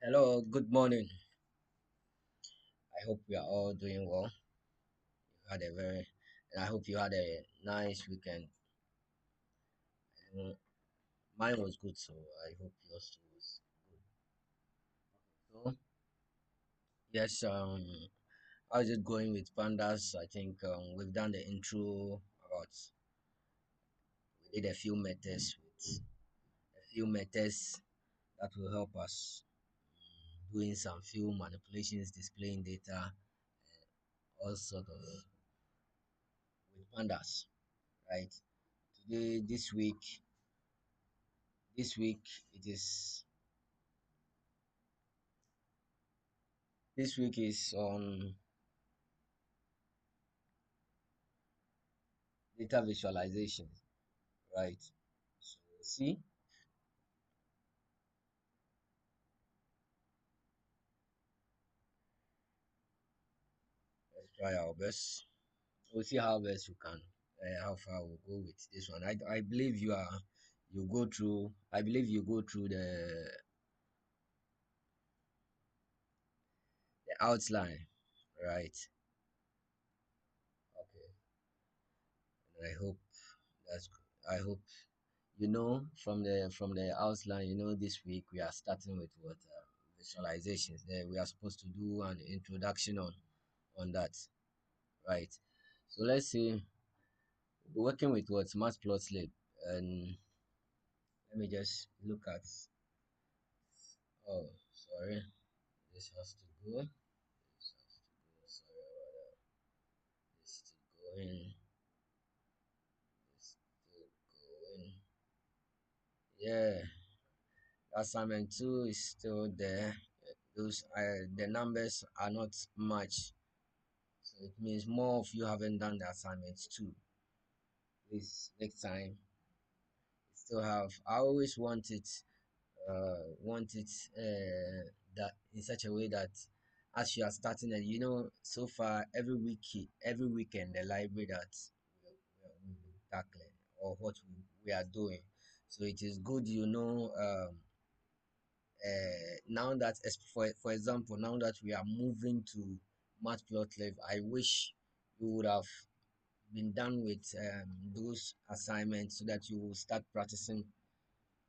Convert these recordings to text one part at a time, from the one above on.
Hello, good morning. I hope we are all doing well. You had a very, and I hope you had a nice weekend. Mm, Mine was good, so I hope yours too was good. So, yes, how's it going with pandas? I think we've done the intro about, we did a few methods that will help us doing some few manipulations, displaying data, all sort of with pandas, right? Today, this week it is this week is on data visualization, right? So see, let's try our best. We'll see how best we can, how far we'll go with this one. I believe you go through. I believe you go through the outline, right? Okay, and I hope that's. I hope from the outline. This week we are starting with what visualizations. We are supposed to do an introduction on that, right? So let's see. Working with what Matplotlib, and let me just look at. Oh, sorry, this has to go. This has to go. Sorry about that. This to go in. This to go in. Yeah, assignment two is still there. Those the numbers are not much, so it means more of you haven't done the assignment two. Please next time still have. I always want it that in such a way that as you are starting and so far every weekend the library that we'll be tackling or what we are doing, so it is good now that for example now that we are moving to Matplotlib, I wish you would have been done with those assignments so that you will start practicing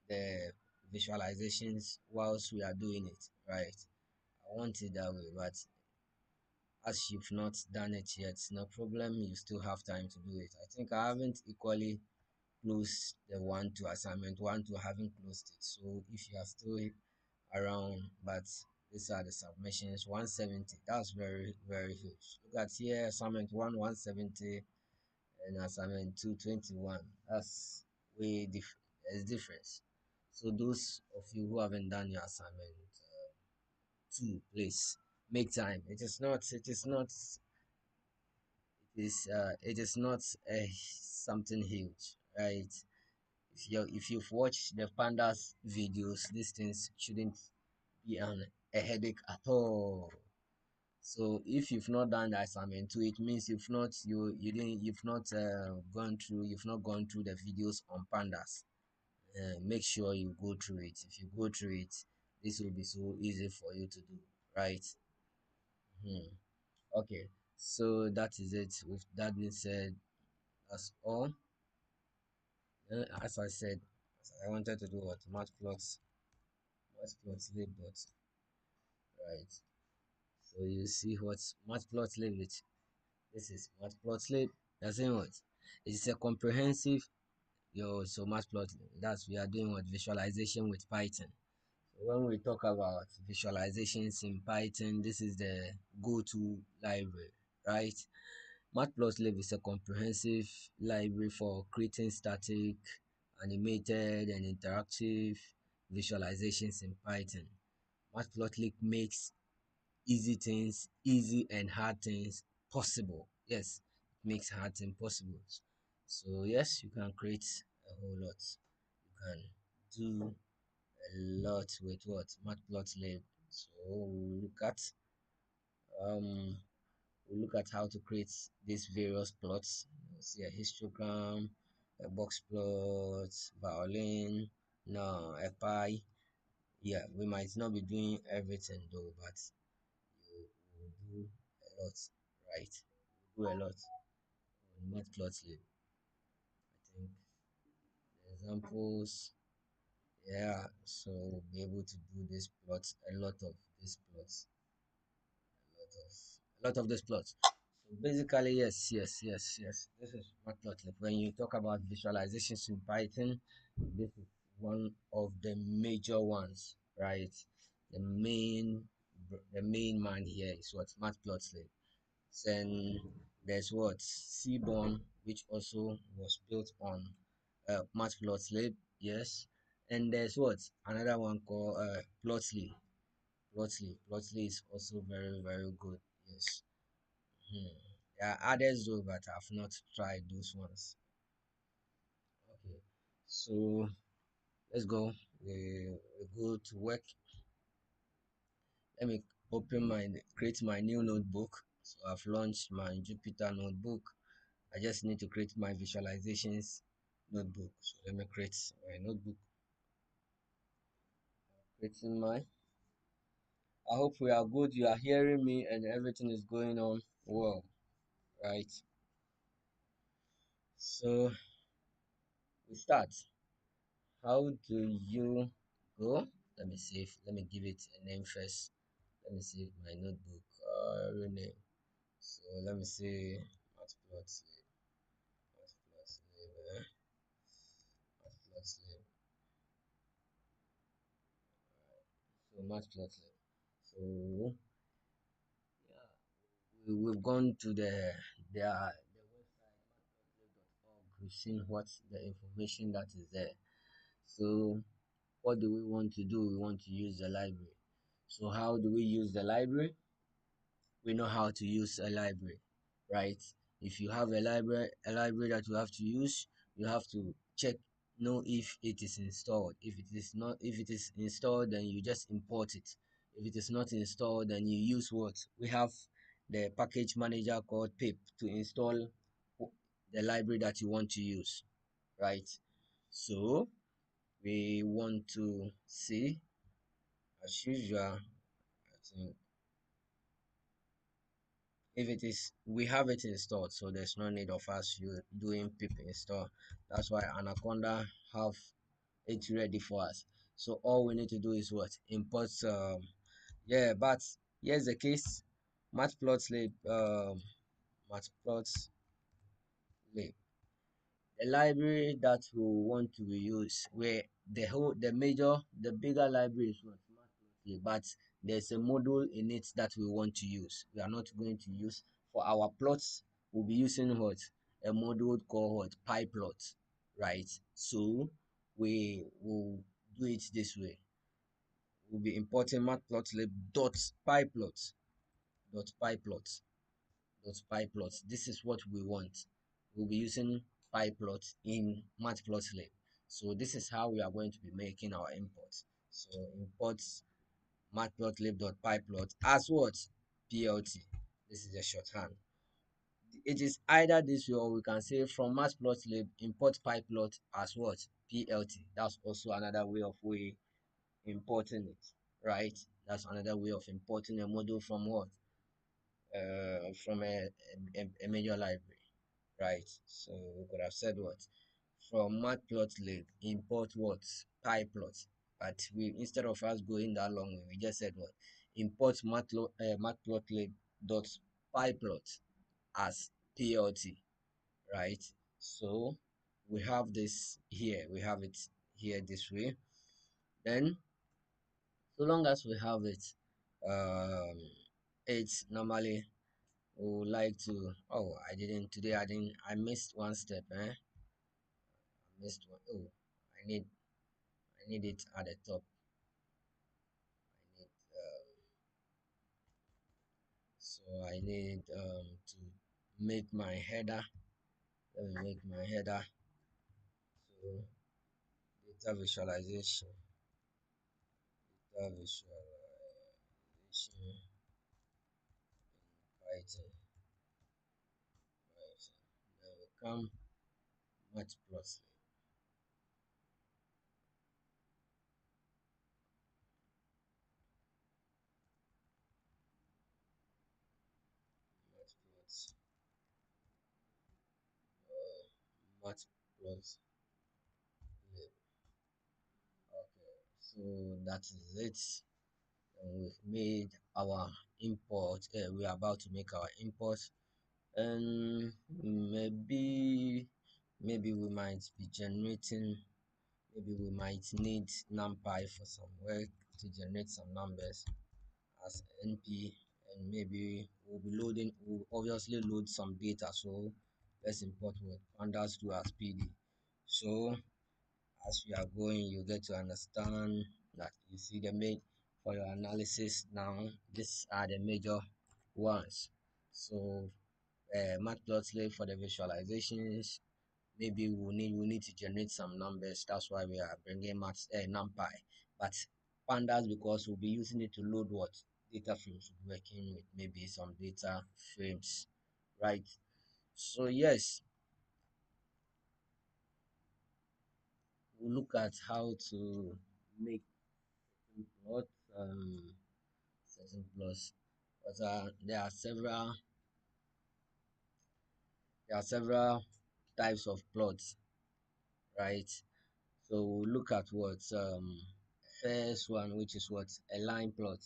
the visualizations whilst we are doing it, right? I want it that way, but as you've not done it yet, no problem. You still have time to do it. I think I haven't equally closed the one to assignment one to haven't closed it. So if you are still around, but these are the submissions 170. That's very, very huge. Look at here assignment one 170 and assignment two 21. That's there's difference. So those of you who haven't done your assignment two, please make time. It is not something huge, right? If you've watched the pandas videos, these things shouldn't be a headache at all. So if you've not done the assignment two, it means you've not gone through the videos on pandas. Make sure you go through it. If you go through it, this will be so easy for you to do, right? Hmm. Okay, so that is it. With that being said, that's all. As I said, I wanted to do what matplotlib, but right. So you see what matplotlib is. This is matplotlib. That's saying what? It's a comprehensive. So matplotlib. That's we are doing what visualization with Python. When we talk about visualizations in Python, this is the go-to library, right? Matplotlib is a comprehensive library for creating static, animated, and interactive visualizations in Python. Matplotlib makes easy things easy and hard things possible. Yes, it makes hard things possible. So yes, you can create a whole lot. You can do a lot with what Matplotlib. So um we'll look at how to create these various plots. You'll see a histogram, a box plot, violin, no, a pie. Yeah, we might not be doing everything though, but you will do a lot, right? You do a lot on Matplotlib. I think the examples, yeah, so we'll be able to do this plots, a lot of these plots, a lot of these plots. So basically, yes. This is Matplotlib. When you talk about visualizations in Python, this is one of the major ones, right? The main, the main man here is what Matplotlib. Then there's what Seaborn, which also was built on Matplotlib, yes. And there's what another one called Plotly. Plotly is also very good, yes. Hmm. There are others though, but I've not tried those ones. Okay, so let's go. We go to work. Let me create my new notebook. So I've launched my Jupyter notebook. I just need to create my visualizations notebook. So let me create my notebook. Creating my. I hope we are good. You are hearing me and everything is going on well, right? So we start. How do you go? Let me save. Let me give it a name first. Let me save my notebook. Rename. So let me say matplotlib. Matplotlib. Matplotlib. So matplotlib. So yeah, we've gone to the website matplotlib.org. We've seen what's the information that is there. So what do we want to do? We want to use the library. So how do we use the library? We know how to use a library, right? If you have a library that you have to use, you have to check, know if it is installed. If it is installed, then you just import it. If it is not installed, then you use what? We have the package manager called pip to install the library that you want to use, right? So we want to see, as usual, I think if it is, we have it installed, so there's no need of us you doing pip install. That's why Anaconda have it ready for us. So all we need to do is what? Import yeah, but here's the case. Matplotlib matplotlib the library that we want to use, where the bigger library is what Matplotlib, but there's a module in it that we want to use. We are not going to use for our plots. We'll be using what? A module called what? PyPlot, right? So we will do it this way. We'll be importing matplotlib dot pyplot dot pyplot pyplot. This is what we want. We'll be using pyplot in matplotlib. So this is how we are going to be making our imports. So import matplotlib.pyplot as what? PLT. This is a shorthand. It is either this way, or we can say from matplotlib import pyplot as what? PLT. That's also another way of importing it, right? That's another way of importing a module from what? From a major library, right? So we could have said what? From matplotlib import what? Pyplot. But we, instead of us going that long way, we just said what? Import matplotlib dot pyplot as plt, right? So we have this here. We have it here this way. Then so long as we have it, um, it's normally we would like to. Oh, I didn't today. I missed one step. I missed one. Oh, I need it at the top. I need so I need to make my header. Let me make my header. So data visualization, data visualization in Python. Right. Then we come Matplotlib. Matplotlib. Okay, so that is it. And we've made our import. We are about to make our import, and maybe we might be generating. Maybe we might need NumPy for some work to generate some numbers as NP, and maybe we'll obviously load some data. So let's import what pandas do as PD. So as we are going, you get to understand that you see the main for your analysis now. These are the major ones. So Matplotlib for the visualizations. Maybe we need to generate some numbers. That's why we are bringing NumPy. But pandas, because we'll be using it to load what data frames, we'll be working with maybe some data frames, right? So yes, we'll look at how to make plot certain plots. But there are several types of plots, right? So we'll look at what first one, which is what a line plot,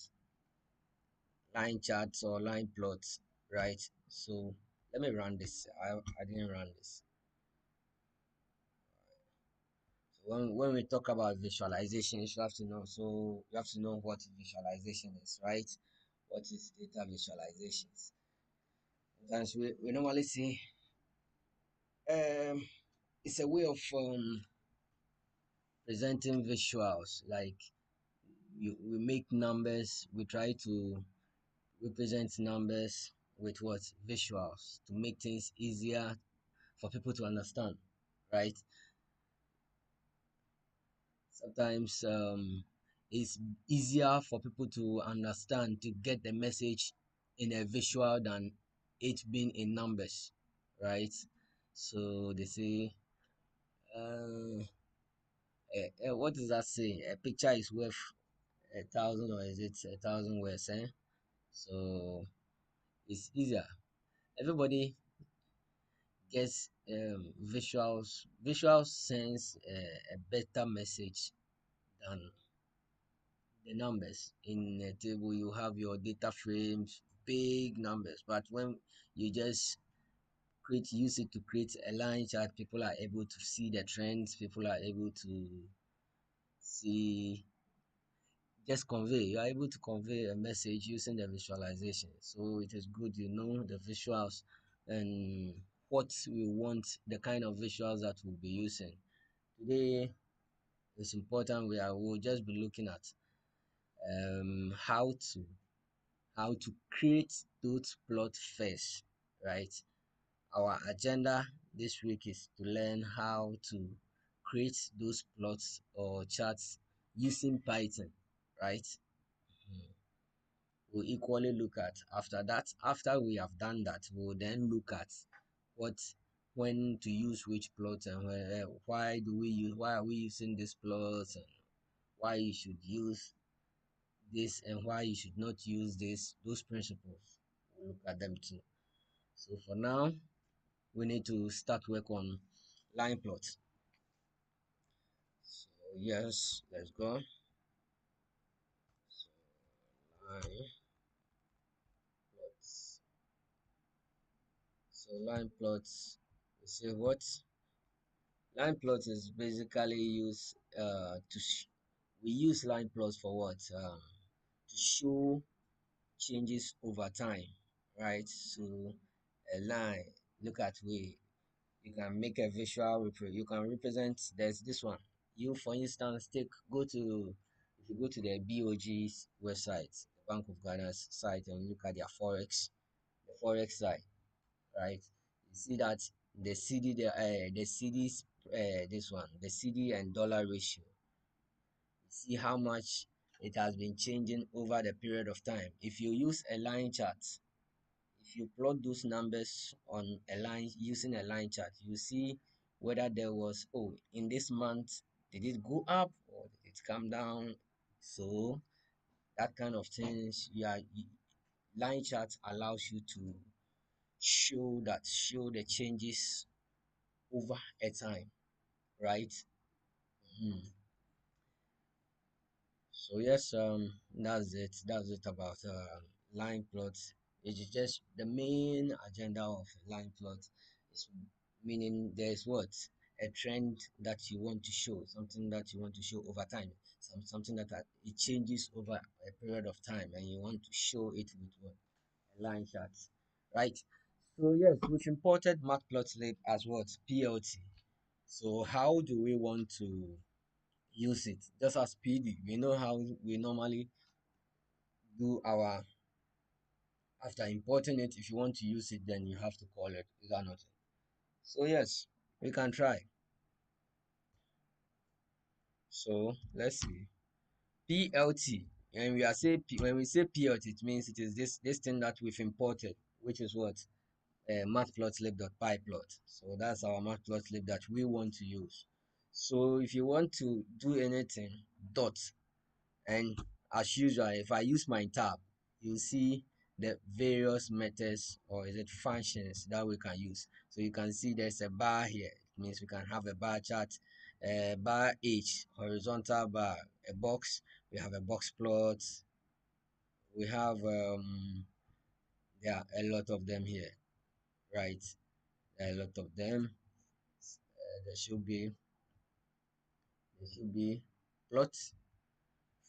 line charts or line plots, right? So let me run this. I didn't run this. So when we talk about visualizations, you have to know. So you have to know what visualization is, right? What is data visualizations? Sometimes we normally say it's a way of presenting visuals. Like we make numbers, we try to represent numbers with what visuals to make things easier for people to understand, right? Sometimes it's easier for people to understand to get the message in a visual than it being in numbers, right? So they say, uh, what does that say? A picture is worth a thousand, or is it a thousand words? So it's easier. Everybody gets visuals. Visuals sends a better message than the numbers. In a table you have your data frames, big numbers, but when you just use it to create a line chart, people are able to see the trends, people are able to see, just convey, you are able to convey a message using the visualization. So it is good you know the visuals and what we want, the kind of visuals that we'll be using today. It's important we'll just be looking at how to create those plots first, right? Our agenda this week is to learn how to create those plots or charts using Python, right? Mhm. We'll equally look at after that. After we have done that, we'll then look at what when to use which plot, and why are we using this plot, and why you should use this and why you should not use this. Those principles, we'll look at them too. So for now, we need to start work on line plots. So yes, let's go. So line plots. So line plots. We say what? Line plots is basically used we use line plots for what? To show changes over time, right? So a line. Look at way you can make a you can represent. There's this one. You, for instance, take go to if you go to the BOG's website, the Bank of Ghana's site, and look at their forex site, right? You see that the CD, the CD's this one, the CD and dollar ratio. You see how much it has been changing over the period of time. If you use a line chart, if you plot those numbers on a line using a line chart, you see whether there was, oh, in this month, did it go up or did it come down? So that kind of things, line chart allows you to show the changes over a time, right? Mhm. So yes, that's it about line plots. It is just the main agenda of line plot is meaning there's what a trend that you want to show, something that you want to show over time, something that it changes over a period of time, and you want to show it with what a line chart, right? So yes, we've imported Matplotlib as what PLT. So how do we want to use it? Just as PD, we know how we normally do our after importing it. If you want to use it, then you have to call it. Is that not? So yes, we can try. So let's see. PLT. And when we say PLT, it means it is this thing that we've imported, which is what matplotlib.pyplot. So that's our matplotlib that we want to use. So if you want to do anything, dot. And as usual, if I use my tab, you'll see the various methods or is it functions that we can use. So you can see there's a bar here. It means we can have a bar chart, a bar H, horizontal bar, a box. We have a box plot. We have there are a lot of them here, right? There are a lot of them. There should be plot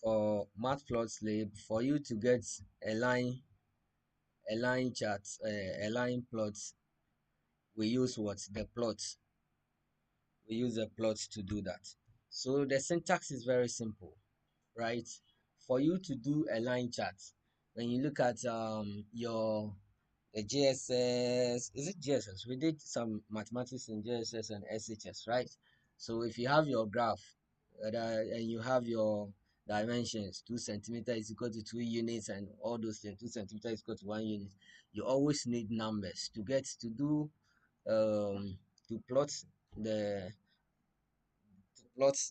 for Matplotlib for you to get a line chart, a line plot. We use what the plot. We use a plot to do that. So the syntax is very simple, right? For you to do a line chart, when you look at your the GSS, is it GSS? We did some mathematics in GSS and SHS, right? So if you have your graph and you have your dimensions, 2 centimeters is equal to 2 units, and all those things, 2 centimeters is equal to 1 unit, you always need numbers to get to do to plot the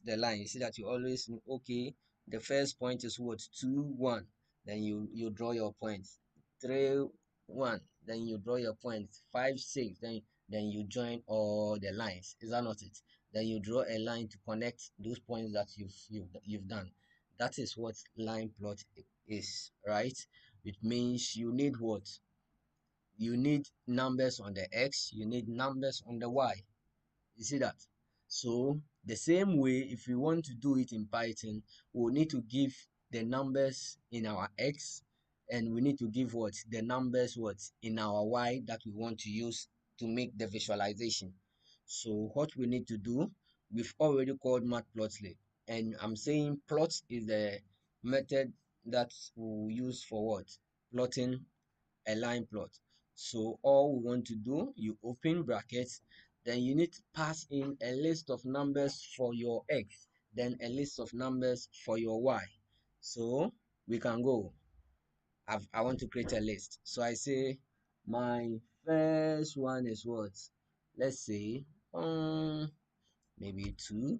the line. You see that you always know, okay, the first point is what 2 1, then you draw your point 3 1, then you draw your point 5 6, then you join all the lines. Is that not it? Then you draw a line to connect those points that you've done. That is what line plot is, right? It means you need what? You need numbers on the x, you need numbers on the y. You see that? So the same way, if we want to do it in Python, we'll need to give the numbers in our x, and we need to give what the numbers what in our y that we want to use to make the visualization. So what we need to do, we've already called matplotlib, and I'm saying plot is the method that we'll use for what plotting a line plot. So all we want to do, you open brackets, then you need to pass in a list of numbers for your x, then a list of numbers for your y. So we can go. I want to create a list. So I say my first one is what? Let's say maybe 2,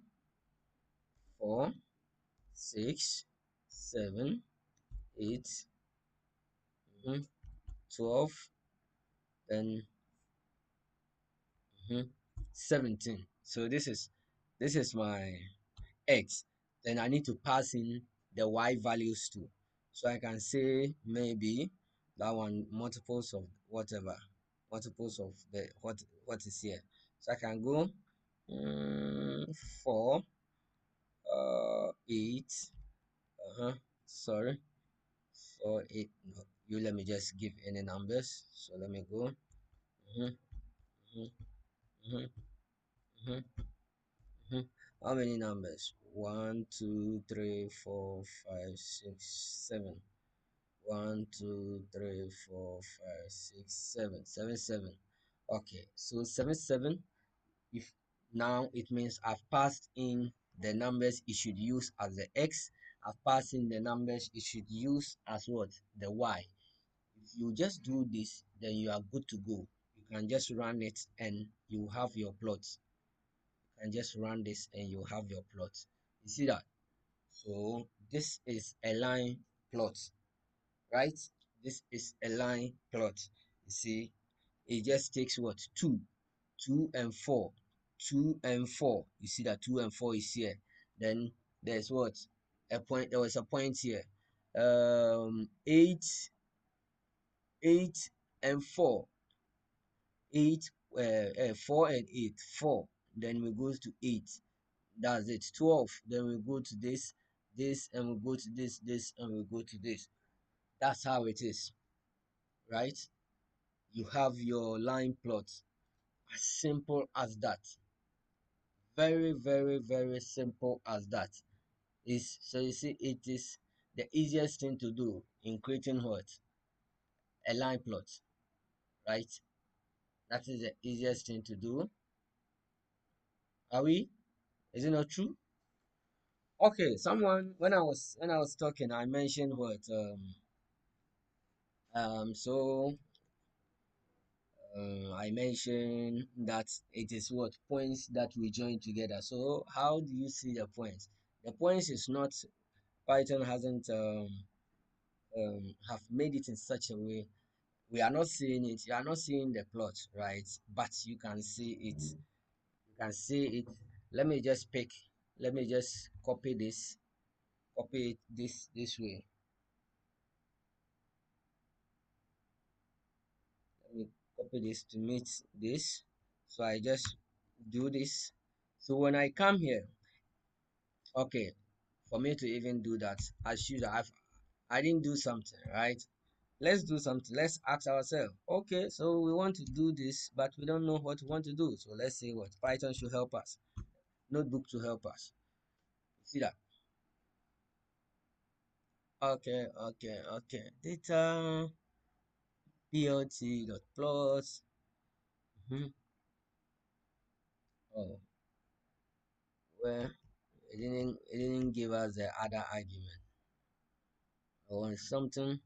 4, 6, 7, 8, 12, then 17. So this is my x. Then I need to pass in the y values too. So I can say maybe that one multiples of whatever, multiples of the what is here. So I can go 4, 8. Sorry, 4, 8. No, you let me just give any numbers. So let me go. Mhm, mhm, mhm, mhm. Mhm. How many numbers? 1, 2, 3, 4, 5, 6, 7. 1, 2, 3, 4, 5, 6, 7. 7, 7. Okay, so 7, 7. If now it means I've passed in the numbers it should use as the x. I've passed in the numbers it should use as what? The y. If you just do this, then you are good to go. You can just run it and you have your plot, and just run this and you have your plot. You see that? So this is a line plot, right? This is a line plot. You see, it just takes what? 2 and 4. 2 and 4. You see that 2 and 4 is here. Then there's what? A point. There was a point here. 8, 8 and 4. 8, 4 and 8. 4. Then we go to 8. That's it. 12. Then we go to this, and we go to this, and we go to this. That's how it is, right? You have your line plot. As simple as that. Very, very, very simple as that. Is so you see, it is the easiest thing to do in creating what? A line plot, right? That is the easiest thing to do. Are we? Is it not true? Okay, someone when I was talking, I mentioned what so I mentioned that it is what points that we join together. So how do you see the points? The points is not, Python hasn't have made it in such a way we are not seeing it. You are not seeing the plot, right? But you can see it. You can see it. Let me just pick. Let me just copy this. Copy it this way. Let me copy this to meet this. So I just do this. So when I come here, okay, for me to even do that, I should have. I didn't do something, right? Let's do something. Let's ask ourselves, okay, so we want to do this, but we don't know what we want to do. So let's say what Python should help us. Notebook to help us. See that? Okay, okay, okay. Data plt dot plot. Mhm. Oh, well, it didn't give us the other argument. I want something.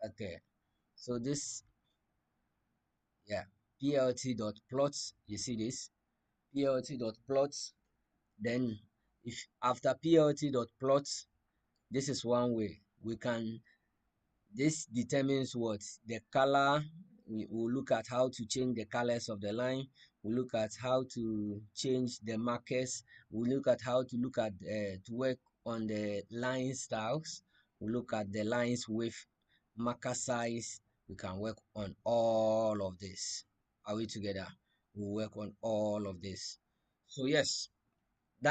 Okay, so this, yeah, plt dot plot. You see this? Plt dot plot. Then if after plt dot plot, this is one way we can. This determines what the color. We will look at how to change the colors of the line. We look at how to change the markers. We look at how to look at to work on the line styles. We look at the lines with marker size. We can work on all of this. Are we together? We work on all of this. So yes,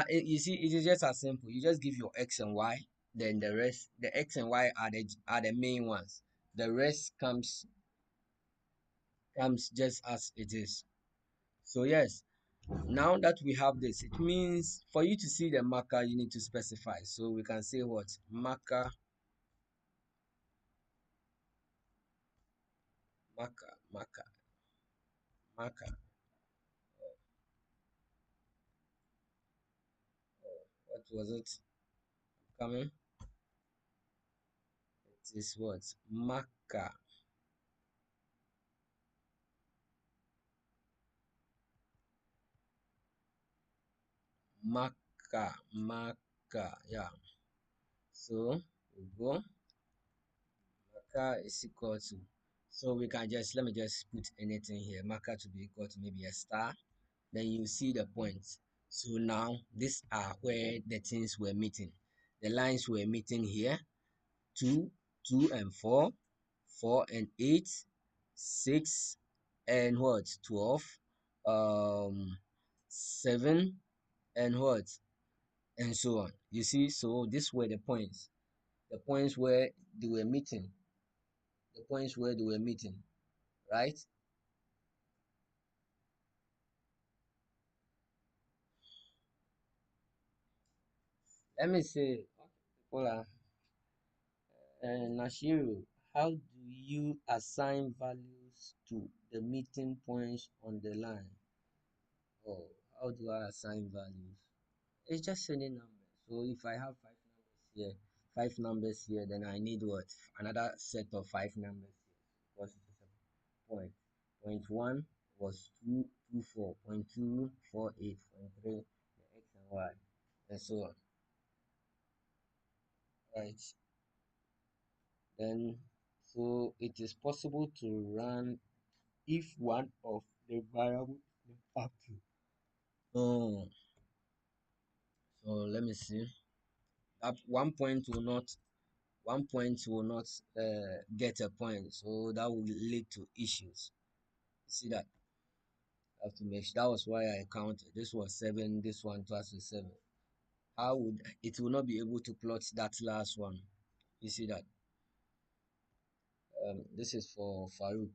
you see, it is just as simple. You just give your x and y, then the rest, the x and y are the main ones. The rest comes just as it is. So yes, now that we have this, it means for you to see the marker, you need to specify. So we can say what? Marker. What was it coming? It is what? Marker. Yeah. So we go. Marker is equal to, so we can just, let me just put anything here, marker to be equal to maybe a star. Then you see the points. So now these are where the things were meeting. The lines were meeting here. 2, 2 and 4, 4 and 8, 6 and what? 12, 7 and what? And so on. You see, so these were the points. The points where they were meeting. The points where they were meeting, right? Let me say, Hola, Nashiru, how do you assign values to the meeting points on the line? Oh, how do I assign values? It's just sending numbers. So if I have five numbers here, then I need what? Another set of five numbers here. Because it is a point. Point one was 224. Point two, 48. Point three, the x and y, and so on. Right. Then, so it is possible to run if one of the variable is not active. Oh, so let me see. That 1 point will not 1 point will not get a point, so that will lead to issues. You see that? I have to make sure. That was why I counted. This was 7. This one plus 7. How would it will not be able to plot that last one? You see that? This is for Farouk,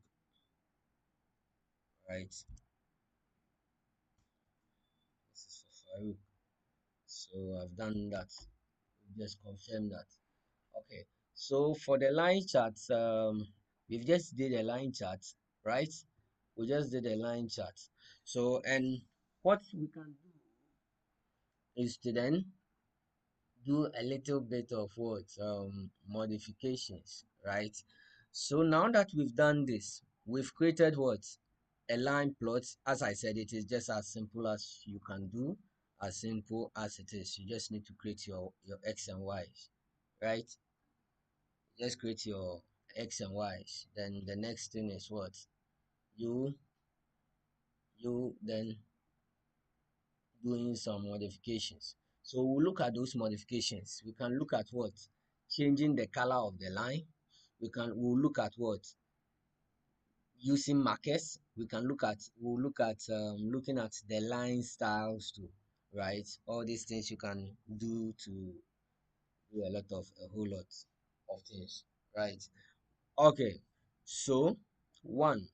right? This is for Farouk. So I've done that. Just confirm that. Okay. So for the line chart, we've just did a line chart, right? We just did a line chart. So and what we can do is to then do a little bit of what modifications, right? So now that we've done this, we've created what a line plot. As I said, it is just as simple as you can do, as simple as it is. You just need to create your x and y's, right? Just create your x and y's. Then the next thing is what you you then doing some modifications. So we'll look at those modifications. We can look at what changing the color of the line. We'll look at what using markers. We'll look at looking at the line styles too, right? All these things you can do to do a whole lot of things, right? Okay, so one,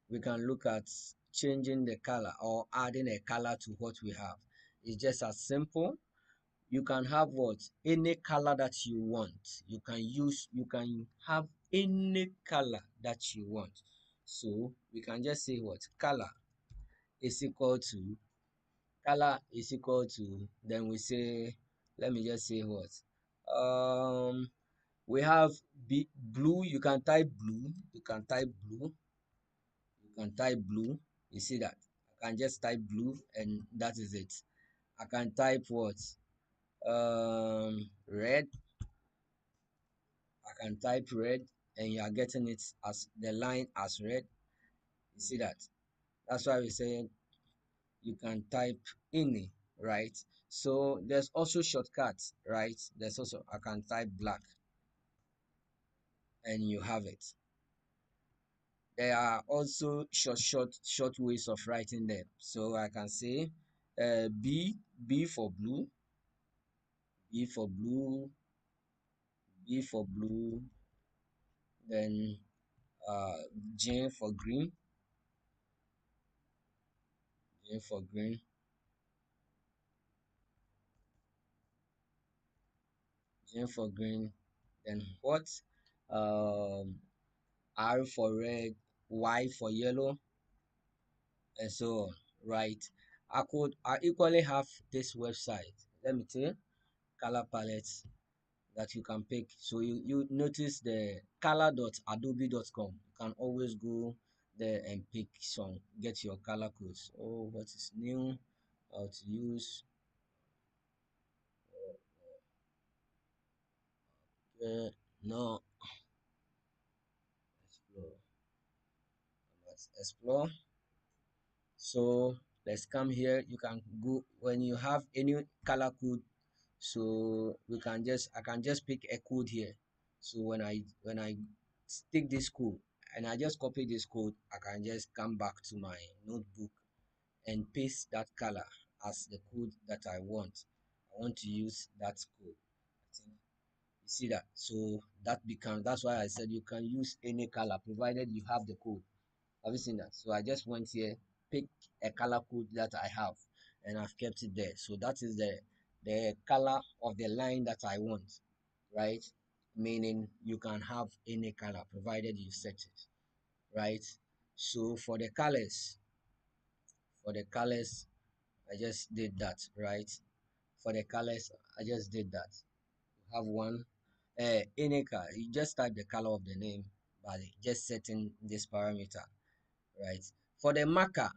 we can look at changing the color or adding a color to what we have. It's just as simple. You can have what any color that you want. You can have any color that you want. So we can just say what is equal to color is equal to, then we say, let me just say what we have blue. You can type blue. You can type blue. You see that? I can just type blue and that is it. I can type what red. I can type red and you are getting it as the line as red. You see that? That's why we say you can type any, right? So there's also shortcuts, right? There's also I can type black and you have it. There are also short ways of writing them. So I can say B for blue, B for blue, B for blue, then uh J for green, J for green, J for green, then what? Um, R for red, Y for yellow, and so on, right? I equally have this website. Let me tell you, color palettes that you can pick. So you notice the color.adobe.com. You can always go there and pick some, get your color codes. Oh, what is new? How to use no explore. Let's explore. So let's come here. You can go when you have any color code. So I can just pick a code here. So when I take this code and I just copy this code, I can just come back to my notebook and paste that color as the code that I want. I want to use that code. I think you see that. So that's why I said you can use any color provided you have the code. Have you seen that? So I just went here, pick a color code that I have, and I've kept it there. So that is the color of the line that I want, right? Meaning you can have any color provided you set it, right? So for the colors, I just did that, right? For the colors, I just did that. You have one, any color. You just type the color of the name by just setting this parameter, right? For the marker,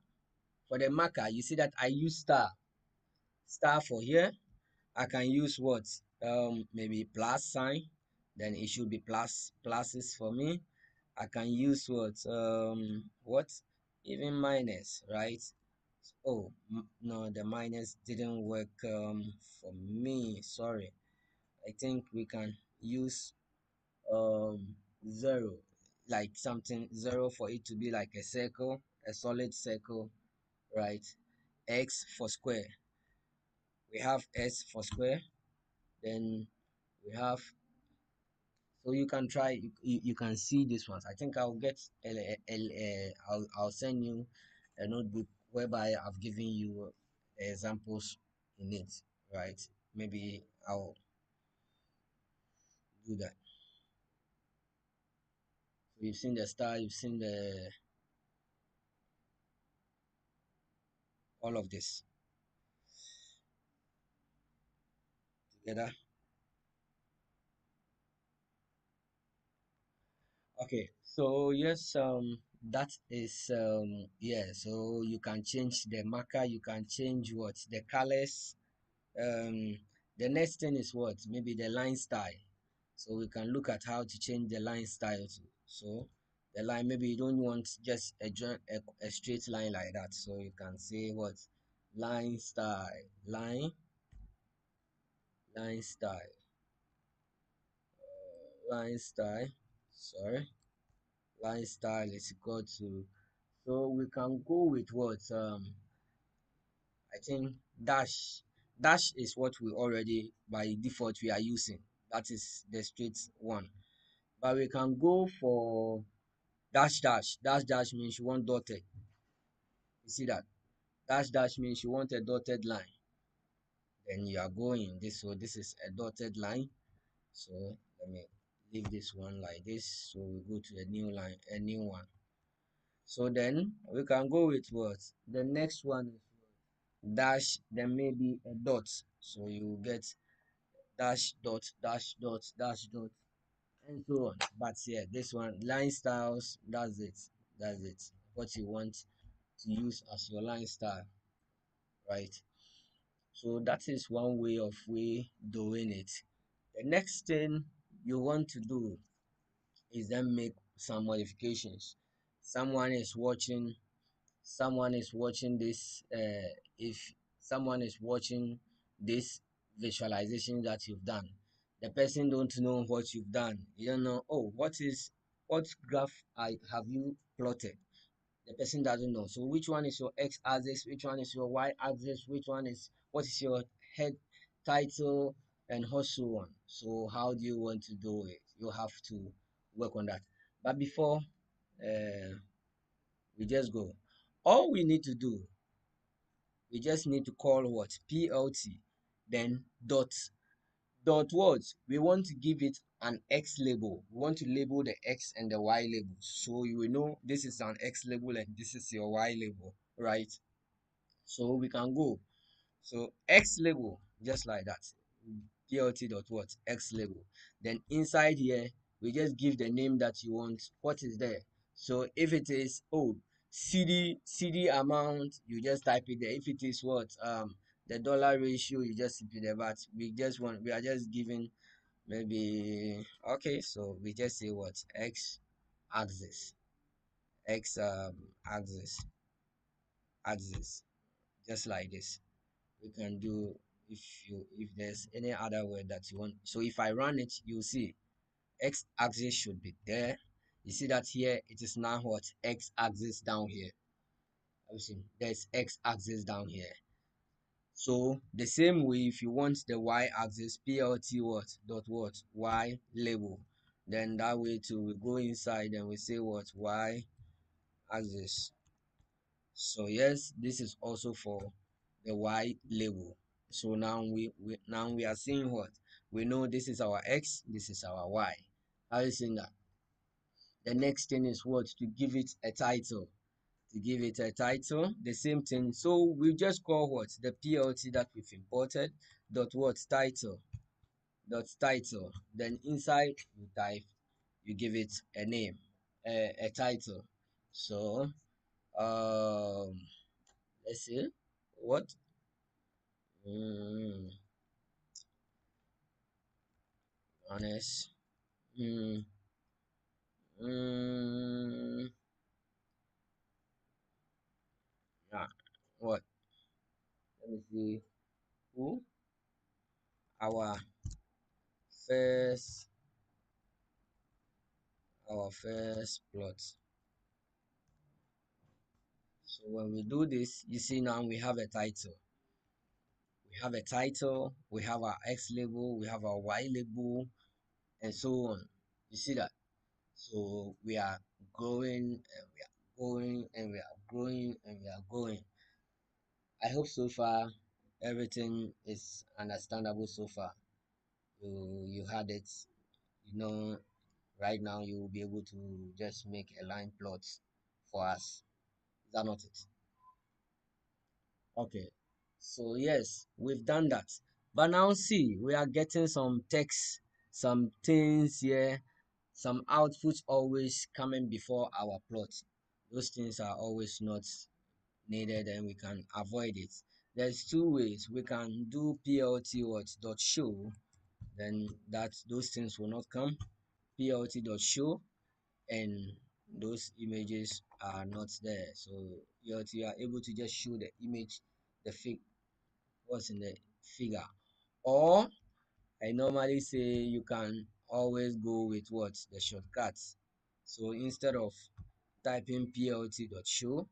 For the marker, you see that I use star for here. I can use what maybe plus sign, then it should be pluses for me. I can use what even minus, right? Oh, no, the minus didn't work for me. Sorry. I think we can use zero, like something zero for it to be like a circle, a solid circle, right? X for square. We have S for square. Then we have, so you can try, you can see this ones. I think I'll get I'll send you a notebook whereby I've given you examples in it, right? Maybe I'll do that. So you've seen the star, you've seen the all of this together. Okay, so yes, that is yeah. So you can change the marker, you can change what the colors. Um, the next thing is what maybe the line style. So we can look at how to change the line style too. So the line, maybe you don't want just a straight line like that. So you can say what line style, line style, line style. Sorry, line style is equal to. So we can go with what I think dash is what we already by default we are using. That is the straight one. But we can go for dash dash. Dash dash means you want dotted. You see that? Dash dash means you want a dotted line. Then you are going this, so this is a dotted line. So let me leave this one like this. So we go to a new line, a new one. So then we can go with what? The next one is dash, then maybe a dot. So you get dash dot dash dot dash dot and so on. But yeah, this one line styles, that's it. That's it. What you want to use as your line style, right? So that is one way of we doing it. The next thing you want to do is then make some modifications. Someone is watching, someone is watching this if someone is watching this visualization that you've done, the person don't know what you've done. You don't know, oh, what graph I have you plotted. The person doesn't know. So which one is your x axis, which one is your y axis, which one is what is your head title and so on. So how do you want to do it? You have to work on that. But before we just go, all we need to do, we just need to call what plt, then dot what we want to give it an x label. We want to label the x and the y labels, so you will know this is an x label and this is your y label, right? So we can go, so x label just like that, plt dot what x label. Then inside here we just give the name that you want, what is there. So if it is, oh, cd amount, you just type it there. If it is what the dollar ratio, you just simply the VAT. We are just giving maybe, okay, so we just say what x axis, x axis, just like this. We can do, if if there's any other word that you want. So if I run it, you'll see x axis should be there. You see that here it is now what x axis down here. Obviously there's x axis down here. So the same way, if you want the y axis, plt what y label, then that way too we go inside and we say what y axis. So yes, this is also for the y label. So now we are seeing what we know, this is our x, this is our y. How is saying that? The next thing is what to give it a title. To give it a title, the same thing. So we just call what the plt that we've imported dot what title, dot title. Then inside you type, you give it a name, a title. So let's see what mm, honest. Mm, Mm, yeah. What? Let me see. Who? Our first, our first plot. So when we do this, you see now we have a title. We have a title, we have our X label, we have our Y label, and so on. You see that? So we are growing and we are going and we are growing and we are going. I hope so far everything is understandable so far. You had it, you know, right now you will be able to just make a line plot for us. Is that not it? Okay. So yes, we've done that. But now see, we are getting some text, some things here, some outputs always coming before our plot. Those things are always not needed and we can avoid it. There's two ways. We can do plt what dot show, then that those things will not come. Plt dot show and those images are not there. So you are able to just show the image, the fig what's in the figure. Or I normally say you can always go with what the shortcuts. So instead of typing plt.show,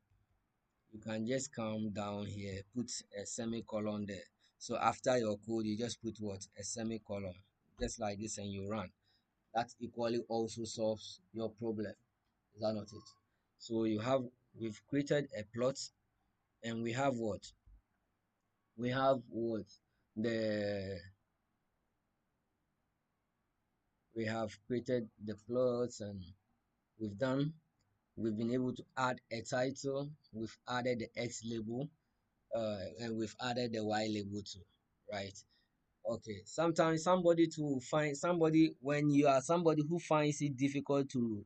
you can just come down here, put a semicolon there. So after your code, you just put what a semicolon, just like this, and you run. That equally also solves your problem. Is that not it? So we've created a plot, and we have what the we have created the plots and we've done we've been able to add a title, we've added the X label, and we've added the Y label too, right? Okay, sometimes somebody to find somebody when you are somebody who finds it difficult to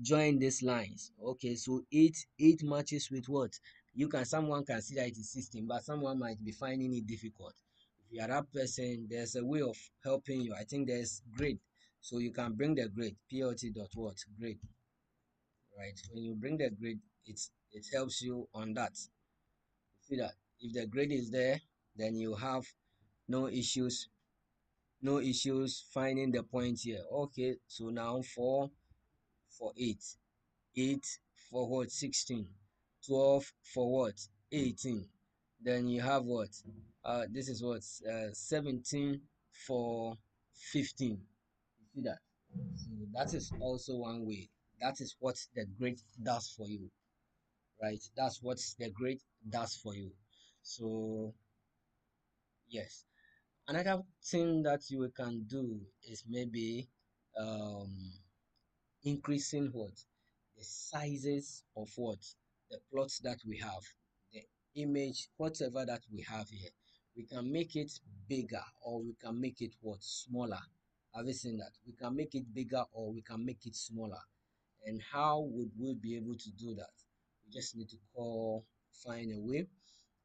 join these lines. Okay, so eight matches with what you can someone can see that it is 16, but someone might be finding it difficult. If you are that person, there's a way of helping you. I think there's grade, so you can bring the grade plt dot what grade, right? When you bring the grade, it helps you on that. You see that if the grade is there, then you have no issues, no issues finding the point here. Okay, so now for 8, 8 for what 16, 12 for what 18, then you have what this is what 17 for 15. You see that? So that is also one way. That is what the grade does for you, right? That's what the grade does for you. So yes, another thing that you can do is maybe um increasing what the sizes of what the plots that we have, the image whatever that we have here, we can make it bigger or we can make it what smaller. Have you seen that? We can make it bigger or we can make it smaller. And how would we be able to do that? We just need to find a way.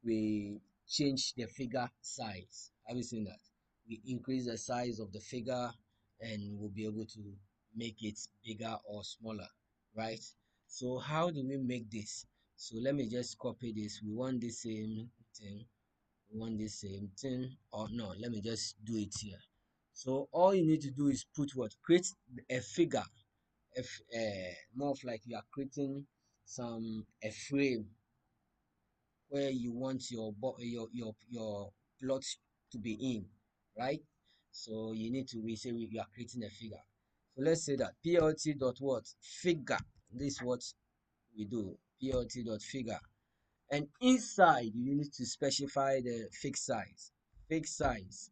We change the figure size. Have you seen that? We increase the size of the figure and we'll be able to make it bigger or smaller, right? So how do we make this? So let me just copy this. We want the same thing. We want the same thing. Or no, let me just do it here. So all you need to do is put what? Create a figure. If more of like you are creating a frame where you want your plot to be in, right? So you need to we say you are creating a figure. So let's say that plt dot what figure. This is what we do. Plt dot figure, and inside you need to specify the fixed size. Fixed size.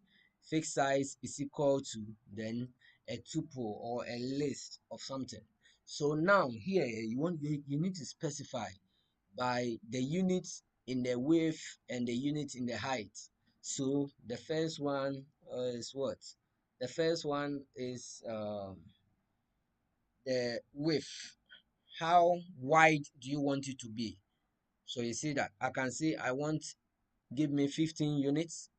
Fixed size is equal to then a tuple or a list of something. So now here you need to specify by the units in the width and the unit in the height. So the first one is what? The first one is the width. How wide do you want it to be? So you see that I can say I want give me 15 units,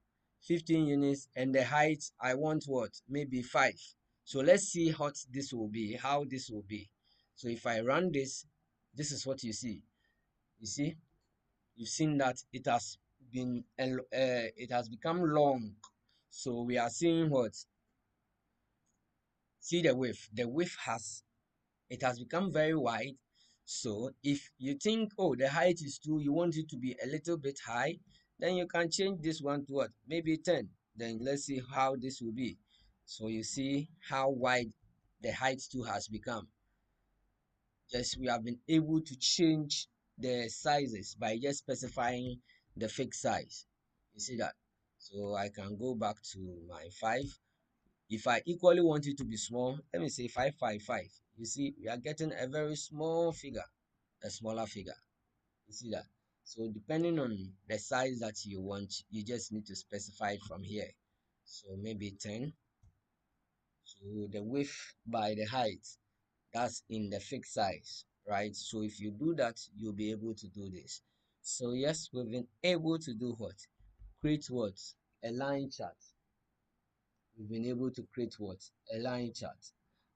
15 units, and the height I want what? Maybe 5. So let's see what this will be, how this will be. So if I run this, this is what you see. You see, you've seen that it has been it has become long. So we are seeing what? See the width. The width has, it has become very wide. So if you think, oh, the height is too, you want it to be a little bit high, then you can change this one to what? Maybe 10. Then let's see how this will be. So you see how wide the height too has become. Just we have been able to change the sizes by just specifying the fixed size. You see that? So I can go back to my 5. If I equally want it to be small, let me say 555. You see, we are getting a very small figure, a smaller figure. You see that? So depending on the size that you want, you just need to specify it from here. So maybe 10. So the width by the height, that's in the fixed size, right? So if you do that, you'll be able to do this. So yes, we've been able to do what? Create what? A line chart. We've been able to create what? A line chart.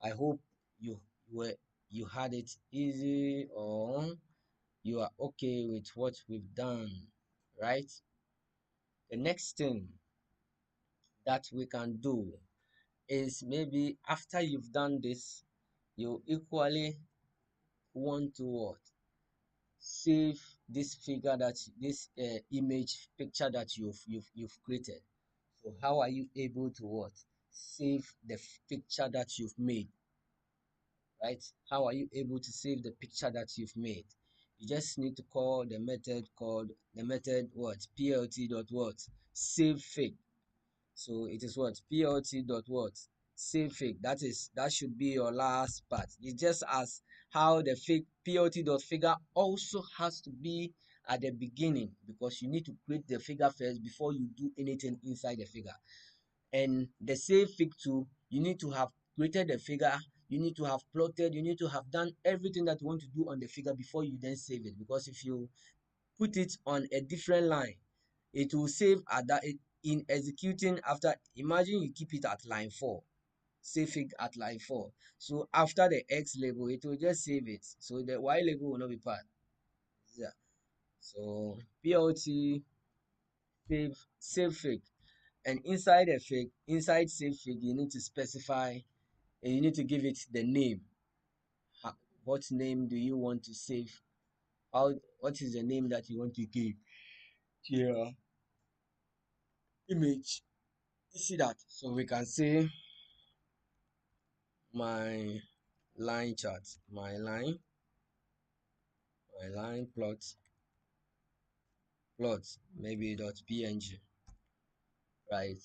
I hope you were you had it easy, or you are okay with what we've done, right? The next thing that we can do is, maybe after you've done this, you equally want to what? Save this figure, that this image picture that you've created. So how are you able to what? Save the picture that you've made, right? How are you able to save the picture that you've made? You just need to call the method called the method what? Plt dot what? Save fig. So it is what? Plt dot what? Save fig. That should be your last part. It's just as how the fig plt dot figure also has to be at the beginning, because you need to create the figure first before you do anything inside the figure. And the save fig too, you need to have created the figure, you need to have plotted, you need to have done everything that you want to do on the figure before you then save it. Because if you put it on a different line, it will save at that in executing. After, imagine you keep it at line 4, save fig at line 4. So after the X label, it will just save it. So the Y label will not be part. Yeah. So PLT save fig. And inside a fig, inside save fig, you need to specify, and you need to give it the name. What name do you want to save? What is the name that you want to give to your image? You see that? So we can say my line chart, my line plot, maybe .png, right?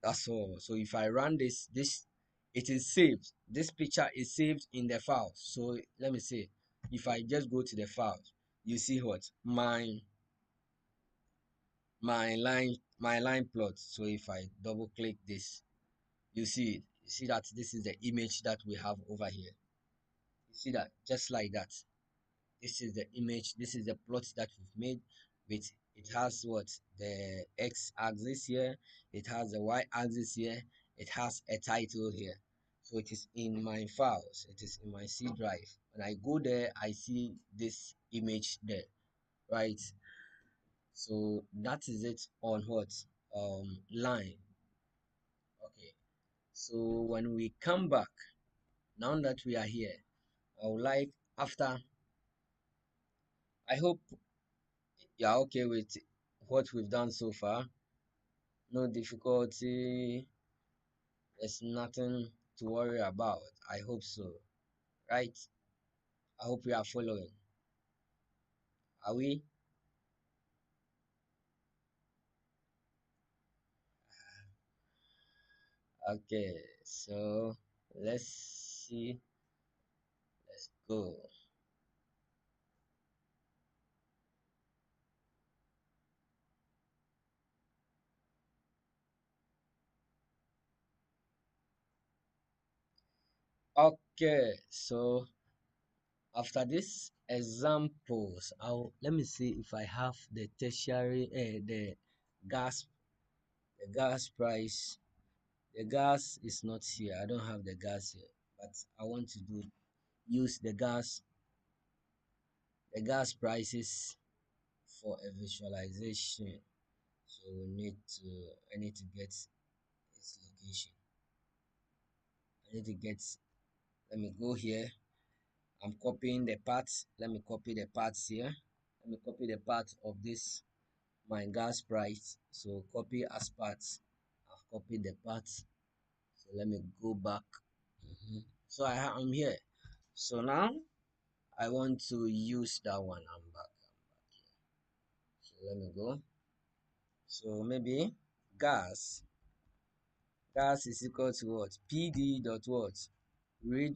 That's all. So if I run this, it is saved. This picture is saved in the file. So let me see. If I just go to the file, you see what? My line plot. So if I double click this, you see it. You see that this is the image that we have over here. You see that? Just like that. This is the image, this is the plot that we've made. With it has what? The x-axis here, it has the y-axis here, it has a title here. So it is in my files, it is in my C drive. When I go there, I see this image there, right? So that is it on what? Line. Okay, so when we come back, now that we are here, I would like, after, I hope you're okay with what we've done so far. No difficulty, there's nothing to worry about. I hope so, right? I hope we are following. Are we? Okay, so let's see. Let's go. Okay, so after this examples, I'll let me see if I have the tertiary, gas the gas price The gas is not here. I don't have the gas here, but I want to use the gas prices for a visualization. So I need to get its location. I need to get, let me go here. I'm copying the parts. Let me copy the parts here. Let me copy the part of this, my gas price. So copy as parts. I've copied the parts. So let me go back. So I'm here. So now I want to use that one. I'm back. So let me go. So maybe gas gas is equal to what? PD dot what? Read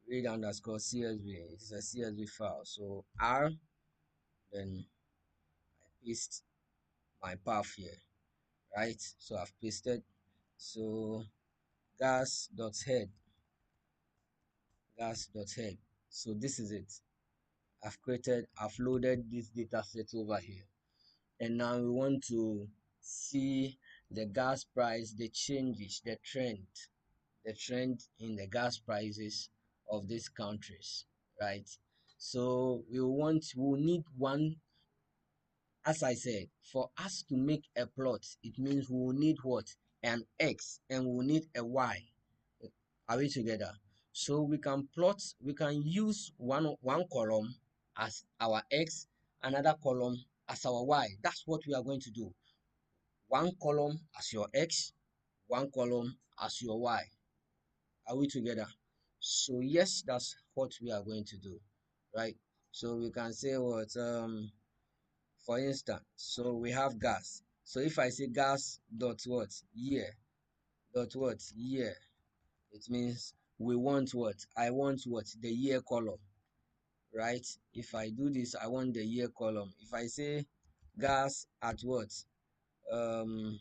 read underscore CSV. It is a CSV file. So R, then paste my path here, right? So I've pasted. So gas dot head, gas dot head. So this is it. I've loaded this data set over here. And now we want to see the gas price, the changes, the trend in the gas prices of these countries, right? So we'll need one. As I said, for us to make a plot, it means we will need what? An X, and we'll need a Y. Are we together? So we can use one column as our X, another column as our Y. That's what we are going to do. One column as your X, one column as your Y. Are we together? So yes, that's what we are going to do, right? So we can say what, for instance, so we have gas. So if I say gas dot what? Year dot what? Year. It means we want what? I want what? The year column, right? If I do this, I want the year column. If I say gas at what? Um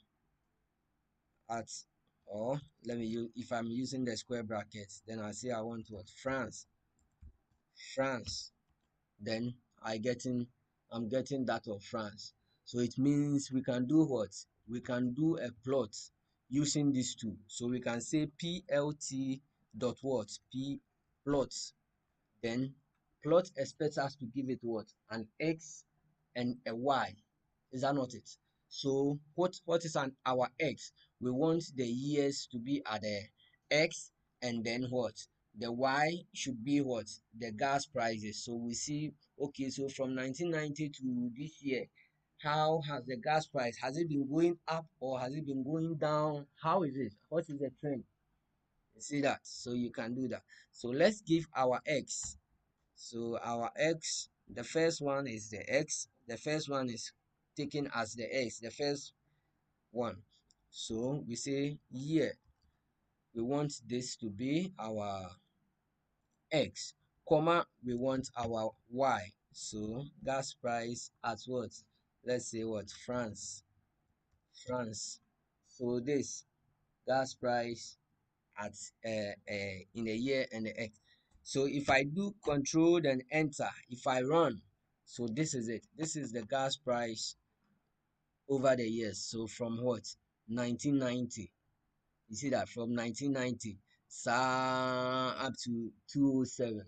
at or let me use, if I'm using the square brackets, then I say I want what? France. Then I'm getting that of France. So it means we can do what? We can do a plot using these two. So we can say plt dot what? P plot. Then plot expects us to give it what? An X and a Y. Is that not it? So what is our X? We want the years to be at the X, and then what? The Y should be what? The gas prices. So we see, okay, so from 1990 to this year, how has the gas price? Has it been going up or has it been going down? How is it? What is the trend? You see that? So you can do that. So let's give our X. So our X, the first one is the X. The first one is taken as the X, the first one. So we say year. We want this to be our X, comma, we want our Y. So gas price at what? Let's say what? France. So this gas price at in a year and the X. So if I do control then enter, if I run, so this is it. This is the gas price over the years. So from what? 1990. You see that from 1990 up to 207.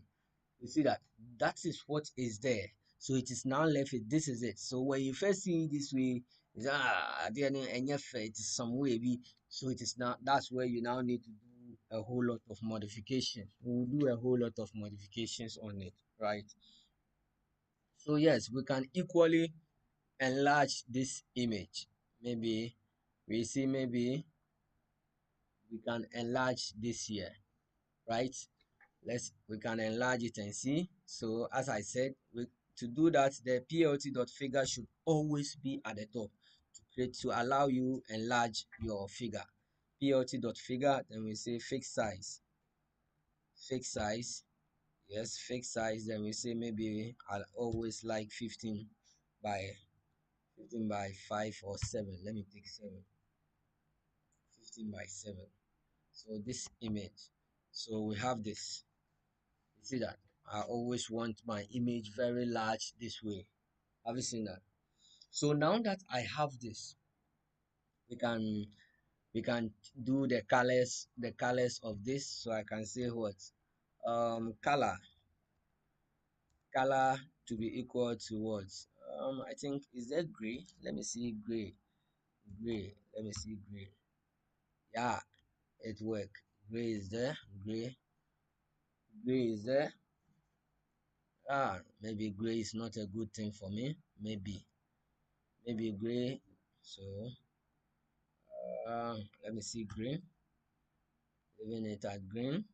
You see that? That is what is there. So it is now left with this is it. So when you first see it this way, it's then and it is some way be. So it is now, that's where you now need to do a whole lot of modifications. We'll do a whole lot of modifications on it, right? So yes, we can equally enlarge this image. Maybe maybe we can enlarge this here, right? We can enlarge it and see. So as I said, to do that, the plt.figure should always be at the top to allow you enlarge your figure. Plt.figure, then we say fixed size, yes, fixed size. Then we say maybe I'll always like 15 by 5 or 7. Let me take 7. 15 by 7. So this image, so we have this. You see that? I always want my image very large this way. Have you seen that? So now that I have this, we can We can do the colors of this. So I can say what color to be equal to what I think is that gray. Let me see gray. Let me see gray. Yeah, it work. Gray is there. Gray is there. Maybe gray is not a good thing for me. Maybe gray. So let me see green. Leaving it at green.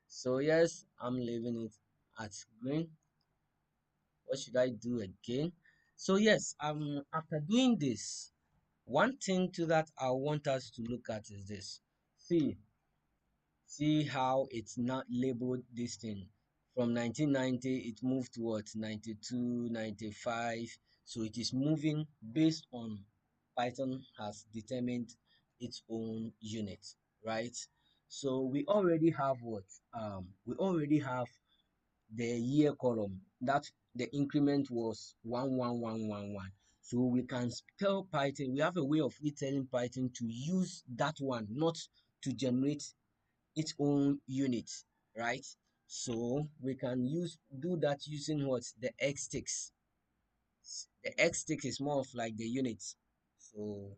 So yes, I'm leaving it at green. What should I do again? So yes, after doing this, one thing to that I want us to look at is this. See, see how it's not labeled this thing. From 1990, it moved towards 92, 95. So it is moving based on Python has determined its own unit, right? So we already have what? We already have the year column that the increment was 11111. So we can tell Python, we have a way of telling Python to use that one, not to generate its own unit, right? So we can do that using what? The xsticks. The xstick is more of like the unit. So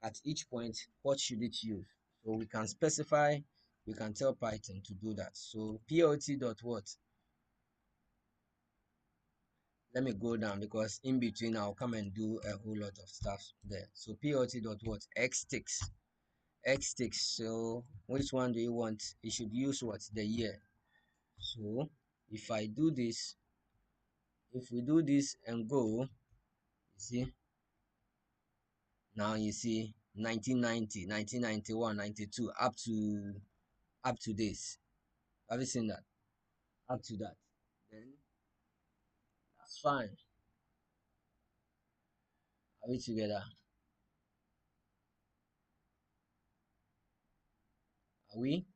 at each point, what should it use? So we can specify, we can tell Python to do that. So plt dot what? Let me go down because in between I'll come and do a whole lot of stuff there. So plt dot what? Xticks. So which one do you want? It should use what? The year. So if I do this, if we do this and go, you see, now you see 1990, 1991, 92, up to this. Have you seen that? Up to that. Then that's fine. Are we together? Are we?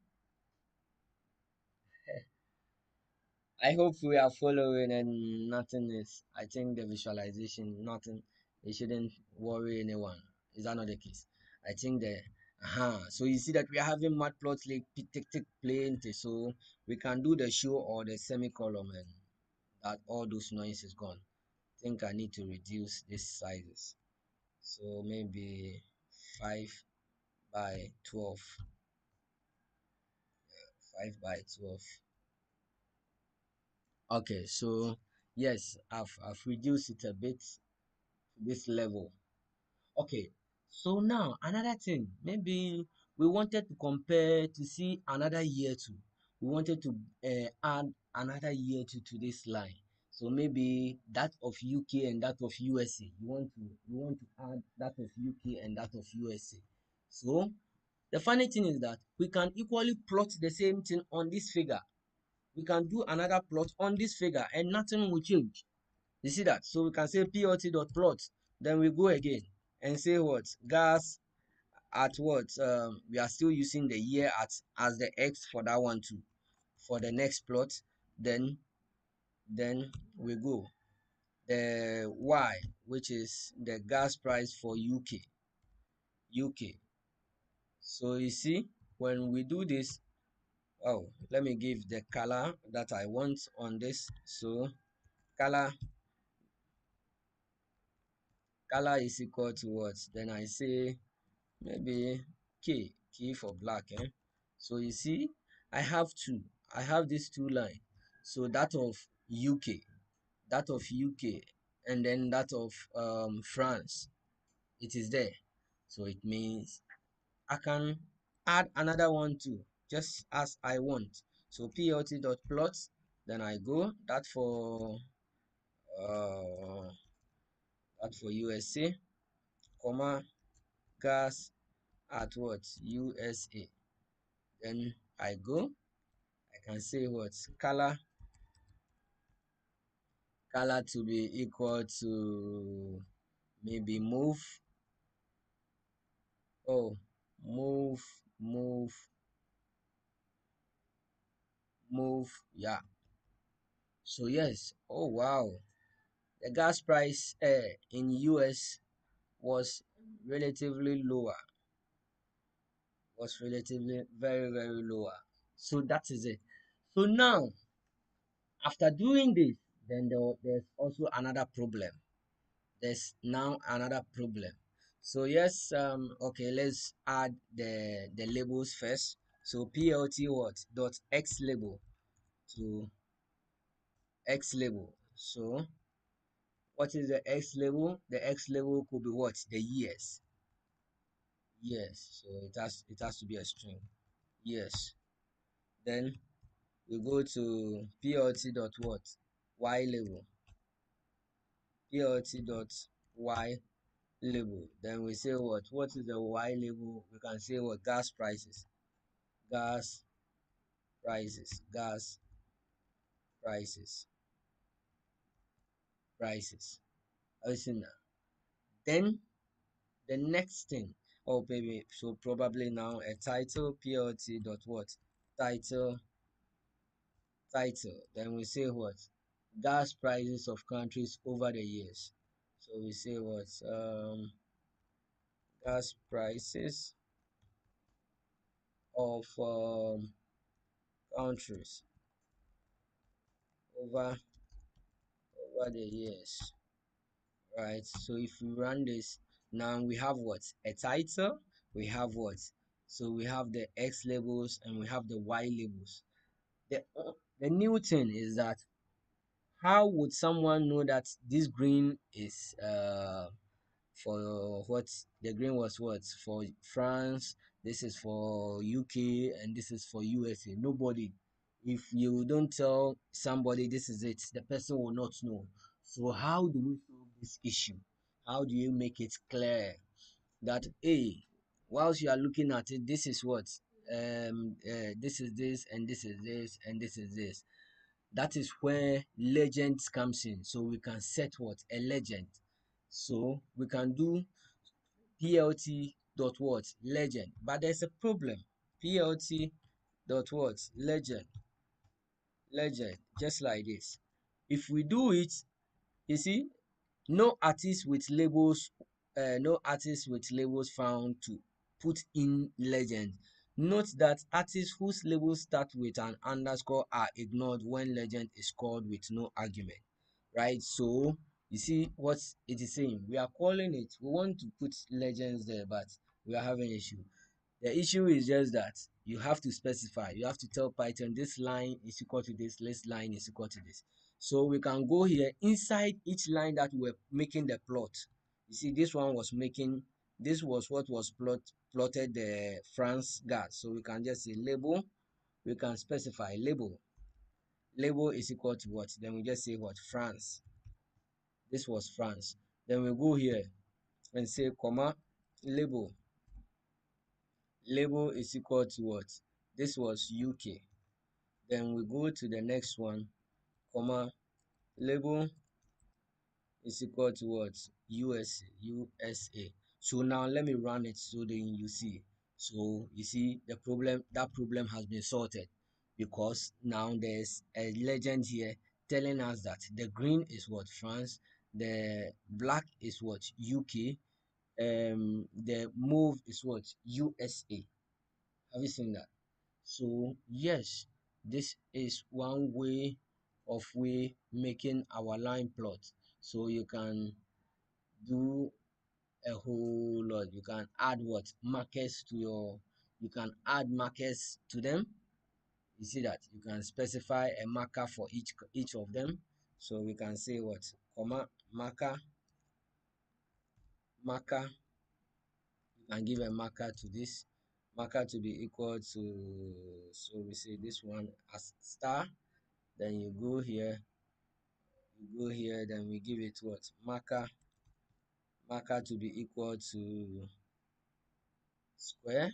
I hope we are following and nothing is. I think the visualization, nothing. They shouldn't worry anyone. Is that not the case? I think the So you see that we are having matplotlib tick plain. So we can do the show or the semicolon and that all those noise is gone. I think I need to reduce these sizes. So maybe 5 by 12. 5 by 12. Okay, so yes, I've reduced it a bit to this level. Okay, so now another thing, maybe we wanted to compare to see another year too. We wanted to add another year to this line. So maybe that of UK and that of USA. You want to add that of UK and that of USA. So the funny thing is that we can equally plot the same thing on this figure. We can do another plot on this figure and nothing will change. You see that? So we can say plot, then we go again and say what? Gas at what? We are still using the year at as the X for that one too. For the next plot, then we go the Y, which is the gas price for UK. UK. So you see, when we do this, oh, let me give the color that I want on this. So color color is equal to what? Then I say maybe K for black. So you see, I have two. I have these two line. So that of UK, and then that of France. It is there. So it means I can add another one too, just as I want. So plt dot plot. Then I go uh that for USA, comma gas at what? USA. Then I go, I can say what? Color to be equal to maybe oh move move move yeah. So yes, oh wow, the gas price in US was relatively lower, was relatively very lower. So that is it. So now, after doing this, then there's also another problem. There's now another problem. So yes, okay, let's add the labels first. So plt what dot x label to x label. So what is the x label? The x label could be what? The years. Yes. So it has to be a string. Yes. Then we go to plt dot what? Y label. Plt dot y label. Then we say what? What is the y label? We can say what? Gas prices. Gas prices. Gas prices. Prices. Listen now. Then the next thing, oh baby, so probably now a title plt dot what? Title. Then we say what? Gas prices of countries over the years. So we say what? Gas prices of countries over the years, right? So if we run this, now we have what? A title, we have what? So we have the x labels and we have the y labels. The new thing is that how would someone know that this green is for what? The green was what? For France, this is for UK, and this is for USA. Nobody. If you don't tell somebody this is it, the person will not know. So how do we solve this issue? How do you make it clear that hey, whilst you are looking at it, this is what this is this and this is this and this is this. That is where legends comes in. So we can set what? A legend. So we can do plt dot what? Legend. But there's a problem. Plt dot what? Legend. Just like this. If we do it, you see, no artist with labels, no artist with labels found to put in legend. Note that artists whose labels start with an underscore are ignored when legend is called with no argument, right? So you see what it is saying. We are calling it. We want to put legends there, but we are having issue. The issue is just that you have to specify. You have to tell Python this line is equal to this line is equal to this. So we can go here inside each line that we're making the plot. You see, this one was making, this was what was plotted the France gas. So we can just say label, we can specify label. Label is equal to what? Then we just say what? France. This was France. Then we go here and say comma label. Label is equal to what? This was UK. Then we go to the next one, comma label is equal to what? USA. So now let me run it so then you see. So you see the problem, that problem has been sorted because now there's a legend here telling us that the green is what? France, the black is what? UK, the move is what? USA. Have you seen that? So yes, this is one way of we making our line plot. So you can do a whole lot. You can add what? Markers to your, you can add markers to them. You see that you can specify a marker for each of them. So we can say what? Comma marker. You can give a marker to this. Marker to be equal to, so we say this one as star. Then you go here, then we give it what? Marker to be equal to square.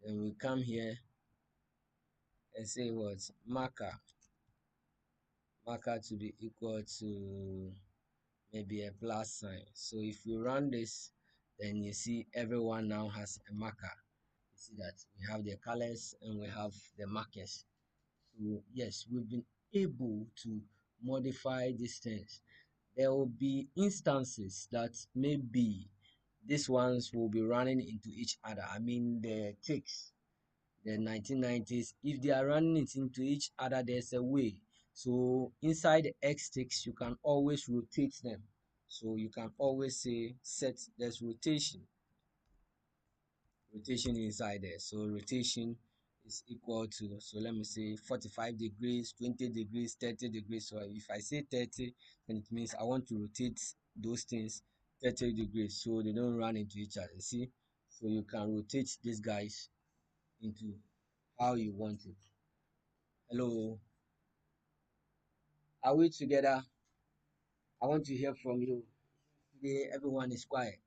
Then we come here and say what? Marker to be equal to maybe a plus sign. So if we run this, then you see everyone now has a marker. You see that we have the colors and we have the markers. So yes, we've been able to modify these things. There will be instances that maybe these ones will be running into each other. I mean, the ticks, the 1990s, if they are running it into each other, there's a way. So inside the X ticks, you can always rotate them. So you can always say set, there's rotation inside there. So rotation is equal to, so let me say 45 degrees, 20 degrees, 30 degrees. So if I say 30, then it means I want to rotate those things 30 degrees so they don't run into each other. See? So you can rotate these guys into how you want it. Hello, are we together? I want to hear from you. Today everyone is quiet.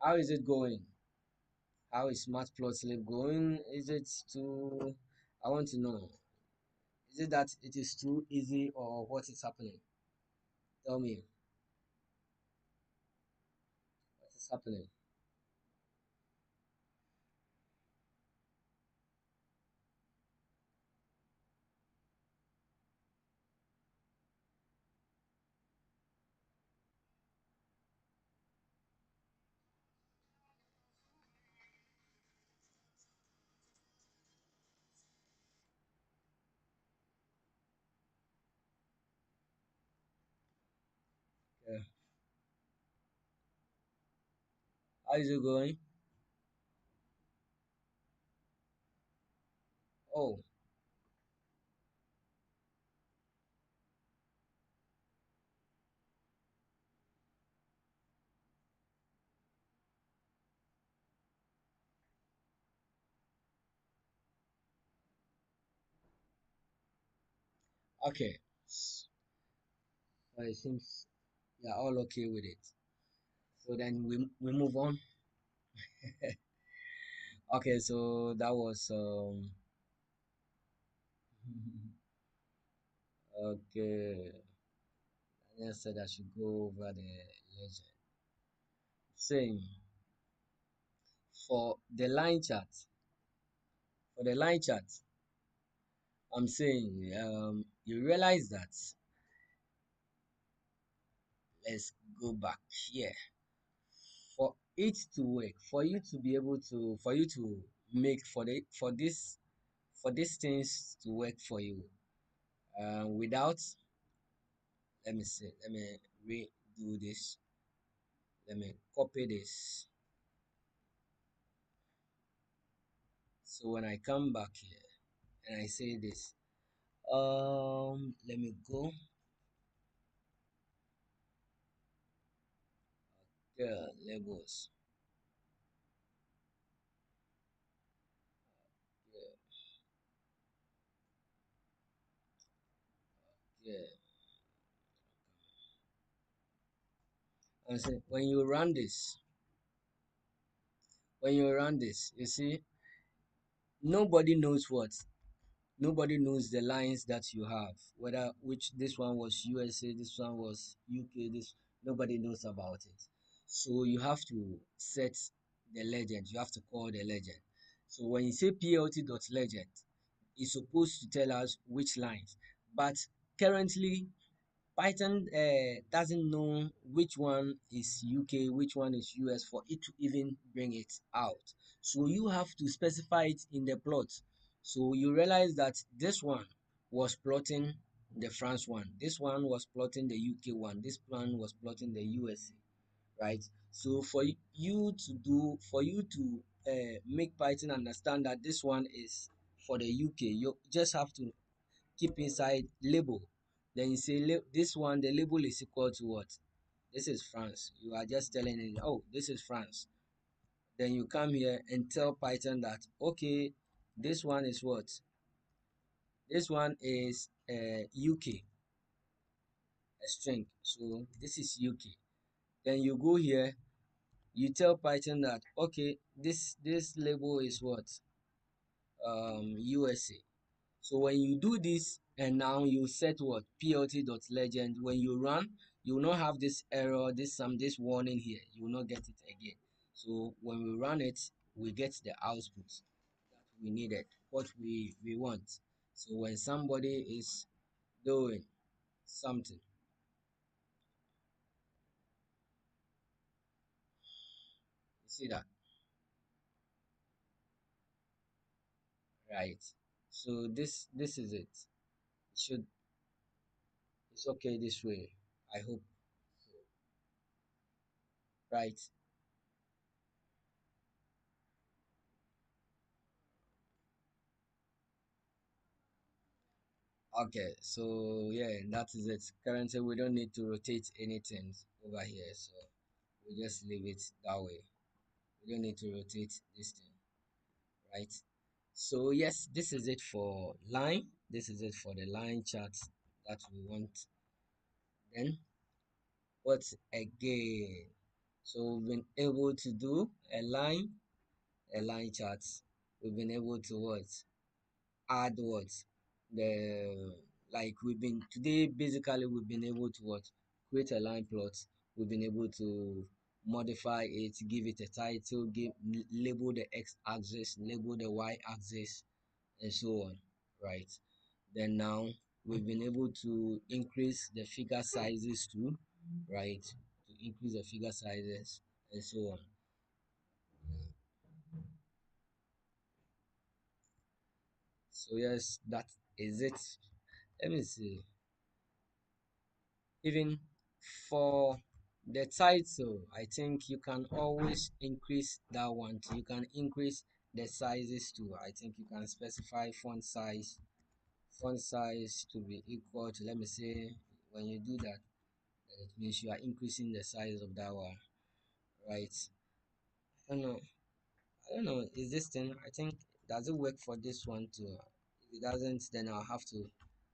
How is it going? How is Matplotlib going? Is it too, I want to know. Is it that it is too easy or what is happening? Tell me what is happening. Yeah. How is it going? Oh, okay. So it seems you're all okay with it. So then we move on. Okay, so that was okay. I said I should go over the legend. Saying for the line chart, for the line chart, I'm saying you realize that, let's go back here. For it to work, for you to be able to, for you to make for these things to work for you, without, let me see, let me redo this, let me copy this. So when I come back here and I say this, let me go, yeah, labels, yeah, yeah. And say when you run this, when you run this, you see, nobody knows what, nobody knows the lines that you have, whether which this one was USA, this one was UK, this, nobody knows about it. So you have to set the legend, you have to call the legend. So when you say plt.legend, it's supposed to tell us which lines, but currently Python doesn't know which one is UK, which one is US for it to even bring it out. So you have to specify it in the plot. So you realize that this one was plotting the France one, this one was plotting the UK one, this one was plotting the USA, right? So for you to make Python understand that this one is for the UK, you just have to keep inside label. Then you say this one, the label is equal to what? This is France. You are just telling it, oh, this is France. Then you come here and tell Python that, okay, this one is what? This one is UK, a string. So this is UK. Then you go here, you tell Python that, okay, this label is what? USA. So when you do this and now you set what plt.legend, when you run, you will not have this error, this warning here. You will not get it again. So when we run it, we get the output that we needed, what we want. So when somebody is doing something, See that, right? So this is it. It should it's okay this way. I hope, right? Okay, so yeah, that is it. Currently, we don't need to rotate anything over here, so we just leave it that way. We don't need to rotate this thing, right? So yes, this is it for line. This is it for the line chart that we want. Then what again? So we've been able to do a line chart. We've been able to what? Add what? The like we've been today basically we've been able to what? Create a line plot. We've been able to modify it, give it a title, label the x-axis, label the y-axis, and so on, right? Then now we've been able to increase the figure sizes too, right? To increase the figure sizes and so on. So yes, that is it. Let me see. Even for the title, I think you can always increase that one too. You can increase the sizes too. I think you can specify font size to be equal to, let me say, when you do that, it means you are increasing the size of that one, right? I don't know. I don't know. Is this thing? I think does it work for this one too? If it doesn't, then I'll have to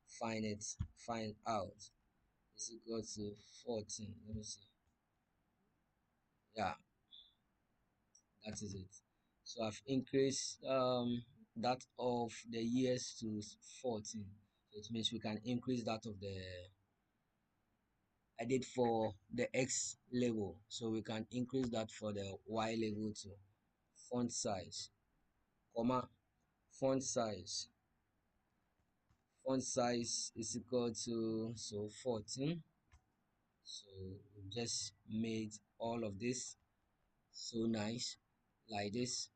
find it, find out. Is equal to 14. Let me see. Yeah, that is it. So I've increased that of the years to 14. So it means we can increase that of the I did for the X level. So we can increase that for the Y level too. Font size, comma, font size. Font size is equal to 14. So we just made all of this so nice like this,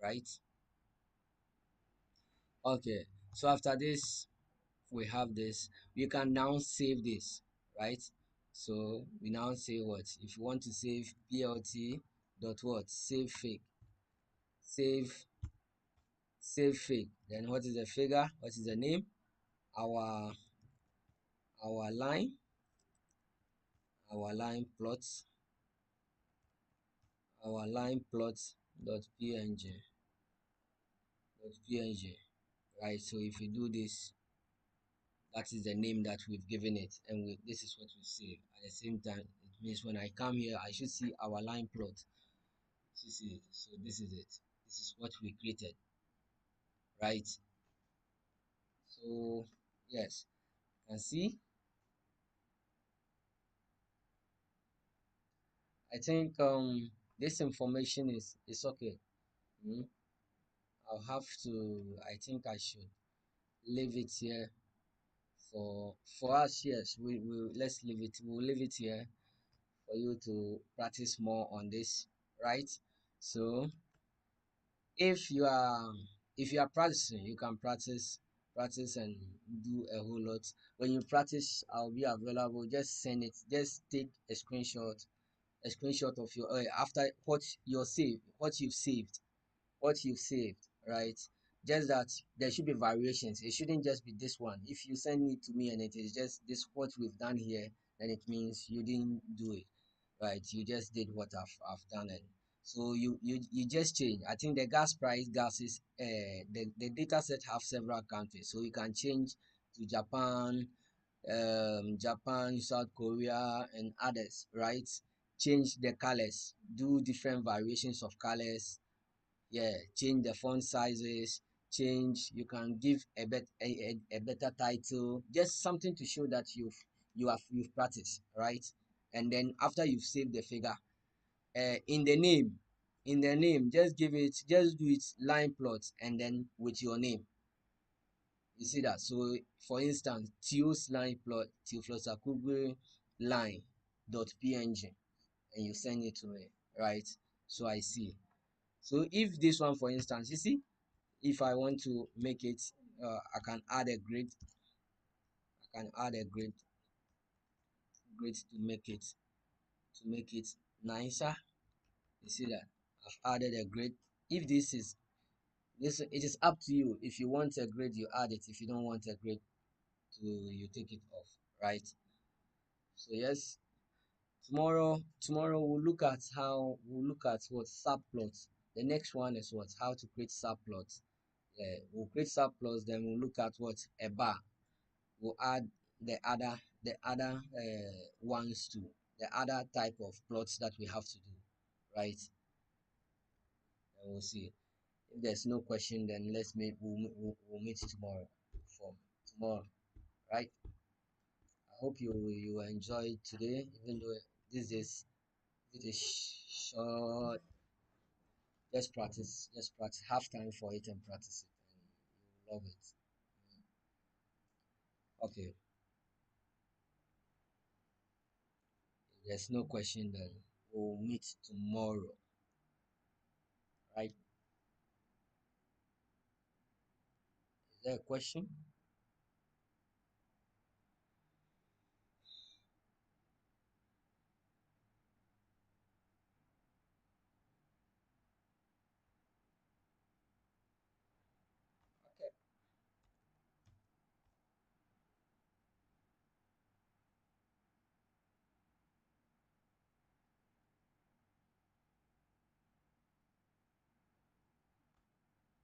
right? Okay, so after this we have this, we can now save this, right? So we now say what if you want to save plt dot what save fig, save fig, then what is the figure, what is the name, our our line our line plots our line plots dot png, right? So if you do this, that is the name that we've given it, and this is what we save. At the same time, it means when I come here I should see our line plot. See, so this is it. This is what we created, right? So yes, you can see. I think this information is okay. Mm, I'll have to. I think I should leave it here for us. Yes, we let's leave it. We'll leave it here for you to practice more on this, right? So if you are practicing, you can practice and do a whole lot. When you practice, I'll be available. Just send it, just take a screenshot of your after what you're saved what you've saved, right? Just that there should be variations. It shouldn't just be this one. If you send it to me and it is just this what we've done here, then it means you didn't do it, right? You just did what I've done. And so you just change. I think the gases the data set have several countries, so you can change to Japan, South Korea, and others, right? Change the colors, do different variations of colors. Yeah, change the font sizes, change. You can give a better title, just something to show that you've practiced, right? And then after you've saved the figure, in the name, just just do it line plot and then with your name. You see that? So for instance, Tio's line plot, Teoflosakugu line dot png, and you send it to me, right? So I see. So if this one, for instance, you see, if I want to make it, I can add a grid. I can add a grid to make it nicer. You see that I've added a grid. If this, it is up to you. If you want a grid, you add it. If you don't want a grid, you take it off, right? So yes, tomorrow we'll look at what subplots. The next one is what, how to create subplots. Yeah, we'll create subplots, then we'll look at what, a bar. We'll add the other ones to the other type of plots that we have to do, right? And we'll see. If there's no question, then we'll meet tomorrow for tomorrow, right? I hope you enjoyed today, even though this is short. Just practice. Have time for it and practice it, and you'll love it. Okay, if there's no question, then we'll meet tomorrow, right? Is there a question?